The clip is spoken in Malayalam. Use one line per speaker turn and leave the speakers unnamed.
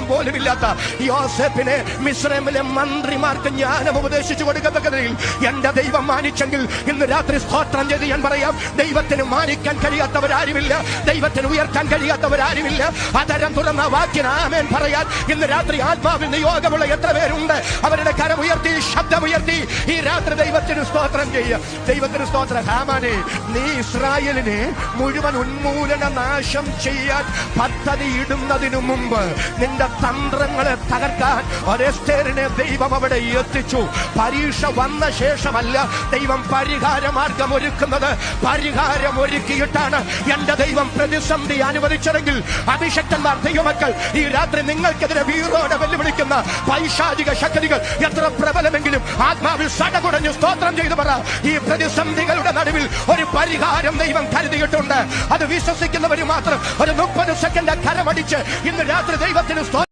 പോലുമില്ലാത്ത യോസേഫിനെ മിസ്രൈമിലെ മന്ത്രിമാർക്ക് ജ്ഞാനം ഉപദേശിച്ചു കൊടുക്കത്തക്കതിൽ എന്റെ ദൈവം മാനിച്ചെങ്കിൽ ഇന്ന് രാത്രി സ്തോത്രം ചെയ്ത് ഞാൻ പറയാം, ദൈവത്തിന് മാനിക്കാൻ കഴിയാത്തവരാരുമില്ല, ദൈവത്തിന് ഉയർത്താൻ കഴിയാത്തവരാരുമില്ല. അതരം തുറന്ന വാക്കിന് ആമേൻ പറയാൻ ഇന്ന് രാത്രി ആത്മാവിൽ നിയോഗമുള്ള എത്ര പേരുണ്ട്? അവരുടെ കരമുയർത്തി ശബ്ദമുയർത്തി ഈ രാത്രി ദൈവത്തിന് സ്തോത്രം ചെയ്യുക. ദൈവത്തിന് സ്തോത്രം. ഹാമാനെ, നീ ഇസ്രായേലിനെ മുഴുവൻ ഉന്മൂലന നാശം ചെയ്യാൻ പദ്ധതി ഇടുന്നതിനു മുമ്പ് നിന്റെ തന്ത്രങ്ങളെ തകർക്കാൻ എസ്തേറിനെ ദൈവം അവിടെ എത്തിച്ചു. പരീക്ഷ വന്ന ശേഷമല്ല ദൈവം പരിഹാരമാർഗം ഒരുക്കുന്നത്, പരിഹാരം ഒരുക്കിയിട്ടാണ് എന്റെ ദൈവം പ്രതിസന്ധി അനുവദിച്ചതെങ്കിൽ അഭിഷക്തന്മാർ, ദൈവമക്കൾ, ഈ രാത്രി നിങ്ങൾക്കെതിരെ വീറോടെ വെല്ലുവിളിക്കുന്ന പൈശാചിക ശക്തികൾ എത്ര പ്രബലമെങ്കിലും ആത്മാവിൽ സടകുടഞ്ഞു സ്തോത്രം ചെയ്തു പറ. ഈ പ്രതിസന്ധികളുടെ നടുവിൽ ഒരു പരിഹാരം ദൈവം കരുതിയിട്ടുണ്ട്. അത് വിശ്വസിക്കുന്നവർ മാത്രം ഒരു 30 സെക്കൻഡ് കരമടിച്ച് ഇന്ന് രാത്രി ദൈവത്തിന്